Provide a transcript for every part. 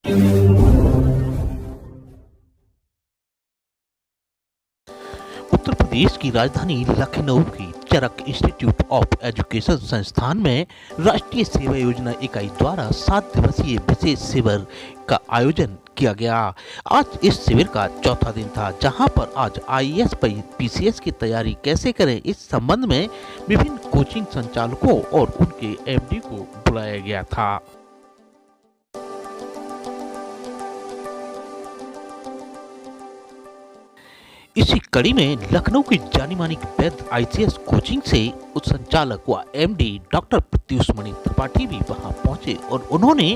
उत्तर प्रदेश की राजधानी लखनऊ की चरक इंस्टीट्यूट ऑफ एजुकेशन संस्थान में राष्ट्रीय सेवा योजना इकाई द्वारा 7 दिवसीय विशेष शिविर का आयोजन किया गया। आज इस शिविर का चौथा दिन था, जहां पर आज आईएएस पीसीएस की तैयारी कैसे करें इस संबंध में विभिन्न कोचिंग संचालकों और उनके एमडी को बुलाया गया था। इसी कड़ी में लखनऊ की जानी मानी वैध आईसीएस कोचिंग से संचालक व एमडी डॉक्टर प्रत्युष मणि त्रिपाठी भी वहां पहुंचे और उन्होंने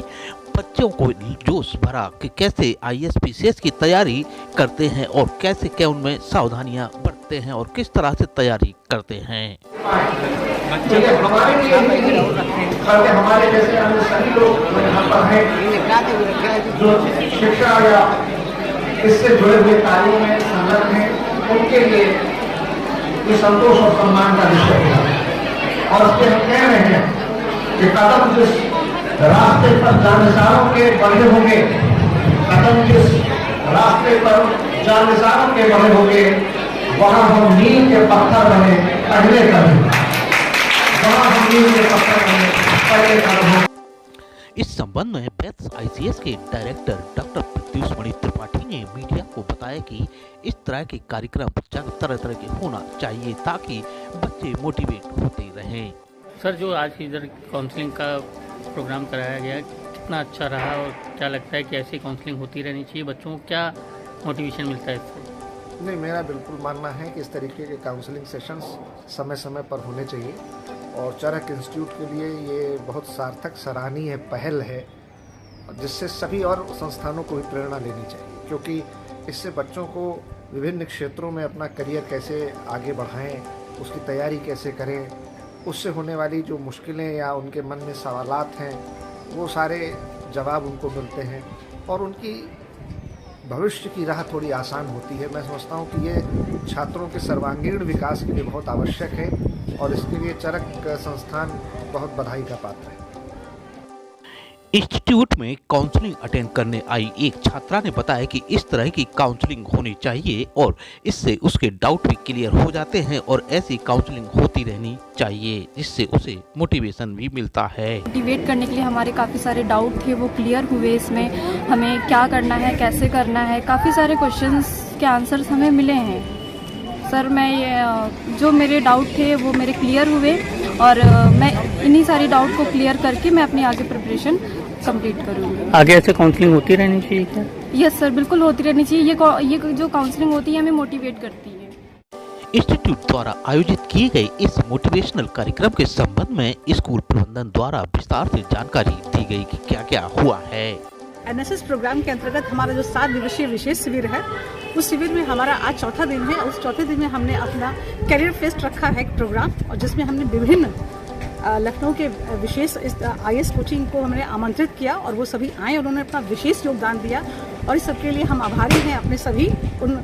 बच्चों को जोश भरा कि कैसे आईएएस पीसीएस की तैयारी करते हैं और कैसे क्या उनमें सावधानियां बरतते हैं और किस तरह से तैयारी करते हैं। हमारे जैसे अन्य सभी लोग यहाँ पर हैं जो शिक्षा या इससे जुड़े हुए कार्यों में संलग्न हैं, उनके लिए ये संतोष और सम्मान का विषय है। और इसलिए हम कह रहे हैं कि कदम जिस रास्ते पर जानसारों के बढ़े होंगे, कदम जिस रास्ते पर जानसारों के बढ़े होंगे, वहां हम नींव के पत्थर बने पहले कदम, वहां हम नींव के पत्थर बने पहले कदम। इस संबंध में वैध आईसीएस के डायरेक्टर डॉक्टर प्रत्युष मणि त्रिपाठी ने मीडिया को बताया कि इस तरह के कार्यक्रम तरह तरह के होना चाहिए ताकि बच्चे मोटिवेट होते रहें। सर, जो आज इधर काउंसलिंग का प्रोग्राम कराया गया कितना अच्छा रहा और क्या लगता है कि ऐसी काउंसलिंग होती रहनी चाहिए? बच्चों को क्या मोटिवेशन मिलता है इससे? नहीं, मेरा बिल्कुल मानना है कि इस तरीके के काउंसलिंग सेशंस समय समय पर होने चाहिए और चरक इंस्टीट्यूट के लिए ये बहुत सार्थक सराहनीय पहल है, जिससे सभी और संस्थानों को भी प्रेरणा लेनी चाहिए, क्योंकि इससे बच्चों को विभिन्न क्षेत्रों में अपना करियर कैसे आगे बढ़ाएं, उसकी तैयारी कैसे करें, उससे होने वाली जो मुश्किलें या उनके मन में सवालात हैं वो सारे जवाब उनको मिलते हैं और उनकी भविष्य की राह थोड़ी आसान होती है। मैं समझता हूँ कि ये छात्रों के सर्वांगीण विकास के लिए बहुत आवश्यक है और इसके लिए चरक संस्थान बहुत बधाई का पात्र है। इंस्टीट्यूट में काउंसलिंग अटेंड करने आई एक छात्रा ने बताया कि इस तरह की काउंसलिंग होनी चाहिए और इससे उसके डाउट भी क्लियर हो जाते हैं और ऐसी काउंसलिंग होती रहनी चाहिए जिससे उसे मोटिवेशन भी मिलता है। मोटिवेट करने के लिए हमारे काफ़ी सारे डाउट थे वो क्लियर हुए। इसमें हमें क्या करना है, कैसे करना है, काफ़ी सारे क्वेश्चंस के आंसर्स हमें मिले हैं। सर, मैं ये जो मेरे डाउट थे वो मेरे क्लियर हुए और मैं इन्हीं सारी डाउट को क्लियर करके मैं अपनी आगे प्रिपरेशन कंप्लीट करूँगी। आगे ऐसे काउंसलिंग होती रहनी चाहिए क्या? यस सर, बिल्कुल होती रहनी चाहिए। ये जो काउंसलिंग होती है हमें मोटिवेट करती है। इंस्टीट्यूट द्वारा आयोजित किए गए इस मोटिवेशनल कार्यक्रम के संबंध में स्कूल प्रबंधन द्वारा विस्तार से जानकारी दी गई कि क्या क्या हुआ है। एनएसएस प्रोग्राम के अंतर्गत हमारा जो 7 दिवसीय विशेष शिविर है, उस शिविर में हमारा आज चौथा दिन है। उस चौथे दिन में हमने अपना करियर फेस्ट रखा है एक प्रोग्राम, और जिसमें हमने विभिन्न लखनऊ के विशेष आईएएस कोचिंग को हमने आमंत्रित किया और वो सभी आए, उन्होंने अपना विशेष योगदान दिया और इस सबके लिए हम आभारी हैं अपने सभी उन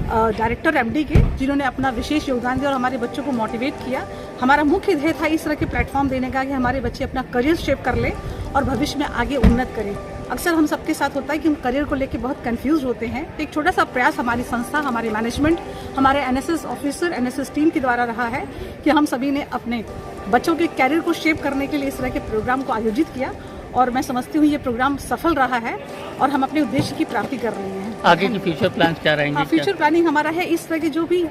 डायरेक्टर एमडी के, जिन्होंने अपना विशेष योगदान दिया और हमारे बच्चों को मोटिवेट किया। हमारा मुख्य ध्येय था इस तरह के प्लेटफॉर्म देने का कि हमारे बच्चे अपना करियर शेप कर लें और भविष्य में आगे उन्नत करें। अक्सर हम सबके साथ होता है कि हम करियर को लेकर बहुत कंफ्यूज होते हैं। तो एक छोटा सा प्रयास हमारी संस्था, हमारे मैनेजमेंट, हमारे एनएसएस ऑफिसर, एनएसएस टीम के द्वारा रहा है कि हम सभी ने अपने बच्चों के कैरियर को शेप करने के लिए इस तरह के प्रोग्राम को आयोजित किया और मैं समझती हूँ ये प्रोग्राम सफल रहा है और हम अपने उद्देश्य की प्राप्ति कर रहे हैं। आगे की फ्यूचर प्लान क्या रहेंगे? फ्यूचर प्लानिंग हमारा है इस तरह के जो भी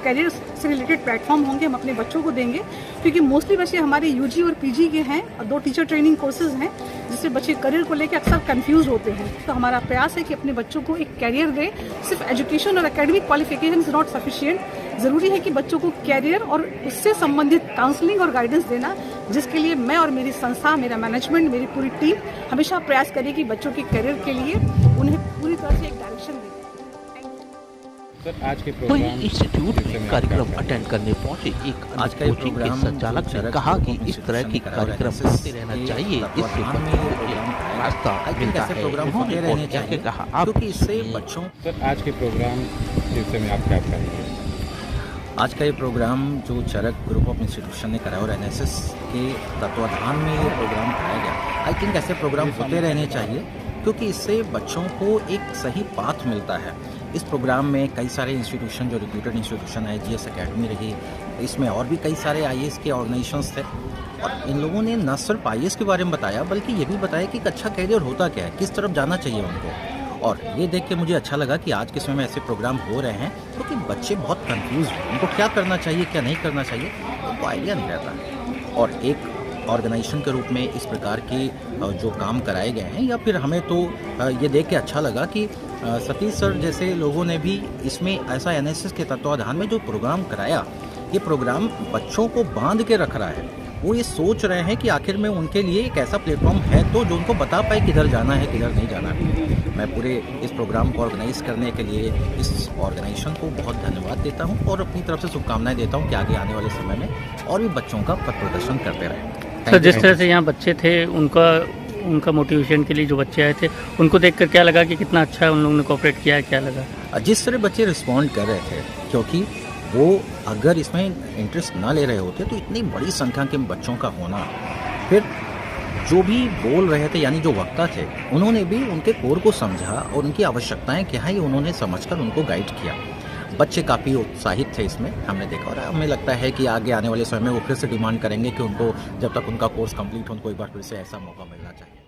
करियर से रिलेटेड प्लेटफॉर्म होंगे हम अपने बच्चों को देंगे, क्योंकि मोस्टली बच्चे हमारे यूजी और पीजी के हैं और 2 टीचर ट्रेनिंग कोर्सेज हैं, जिससे बच्चे करियर को लेकर अक्सर कंफ्यूज होते हैं। तो हमारा प्रयास है कि अपने बच्चों को एक कैरियर दें। सिर्फ एजुकेशन और academic qualification is not sufficient, जरूरी है कि बच्चों को कैरियर और उससे संबंधित काउंसलिंग और गाइडेंस देना, जिसके लिए मैं और मेरी संस्था, मेरा मैनेजमेंट, मेरी पूरी टीम हमेशा प्रयास करे कि बच्चों के कैरियर के लिए उन्हें पूरी तरह से एक डायरेक्शन दे। सर, आज के प्रोग्राम इंस्टीट्यूट में कार्यक्रम अटेंड करने पहुंचे एक आज का कोचिंग के संचालक ने कहा कि इस तरह की कार्यक्रम होते रहना चाहिए, इससे बच्चों को एक रास्ता मिलता है। होते रहने चाहिए कहा आप, क्योंकि इससे बच्चों। सर, आज के प्रोग्राम जिससे में आप क्या करेंगे? आज का ये प्रोग्राम जो चरक ग्रुप ऑफ इंस्टीट्यूशन ने कराया और एनएसएस के तत्वाधान में ये प्रोग्राम कराया गया, आई थिंक ऐसे प्रोग्राम होते रहने चाहिए क्योंकि इससे बच्चों को एक सही पाथ मिलता है। इस प्रोग्राम में कई सारे इंस्टीट्यूशन जो रिप्यूटेड इंस्टीट्यूशन है, जीएस एकेडमी रही, इसमें और भी कई सारे आईएएस के ऑर्गेनाइजेशंस थे और इन लोगों ने न सिर्फ आईएएस के बारे में बताया बल्कि ये भी बताया कि एक अच्छा करियर होता क्या है, किस तरफ जाना चाहिए उनको। और ये देख के मुझे अच्छा लगा कि आज के समय में ऐसे प्रोग्राम हो रहे हैं क्योंकि बच्चे बहुत कंफ्यूज हैं, उनको क्या करना चाहिए क्या नहीं करना चाहिए उनको आइडिया नहीं रहता। और एक ऑर्गेनाइजेशन के रूप में इस प्रकार के जो काम कराए गए हैं, या फिर हमें तो ये देख के अच्छा लगा कि सतीश सर जैसे लोगों ने भी इसमें ऐसा एनएसएस के तत्वाधान में जो प्रोग्राम कराया, ये प्रोग्राम बच्चों को बांध के रख रहा है। वो ये सोच रहे हैं कि आखिर में उनके लिए एक ऐसा प्लेटफॉर्म है तो जो उनको बता पाए किधर जाना है किधर नहीं जाना है। मैं पूरे इस प्रोग्राम को ऑर्गेनाइज करने के लिए इस ऑर्गेनाइजेशन को बहुत धन्यवाद देता हूँ और अपनी तरफ से शुभकामनाएं देता हूँ कि आगे आने वाले समय में और भी बच्चों का पथ प्रदर्शन करते रहें। सर, जिस तरह से यहाँ बच्चे थे उनका मोटिवेशन के लिए जो बच्चे आए थे उनको देखकर क्या लगा कि कितना अच्छा है उन लोगों ने कोऑपरेट किया है, क्या लगा? जिस तरह बच्चे रिस्पॉन्ड कर रहे थे, क्योंकि वो अगर इसमें इंटरेस्ट ना ले रहे होते तो इतनी बड़ी संख्या के बच्चों का होना, फिर जो भी बोल रहे थे यानी जो वक्ता थे उन्होंने भी उनके कोर को समझा और उनकी आवश्यकताएं क्या है ये उन्होंने समझकर उनको गाइड किया। बच्चे काफ़ी उत्साहित थे इसमें, हमने देखा और हमें लगता है कि आगे आने वाले समय में वो फिर से डिमांड करेंगे कि उनको जब तक उनका कोर्स कंप्लीट हो उनको एक बार फिर से ऐसा मौका मिलना चाहिए।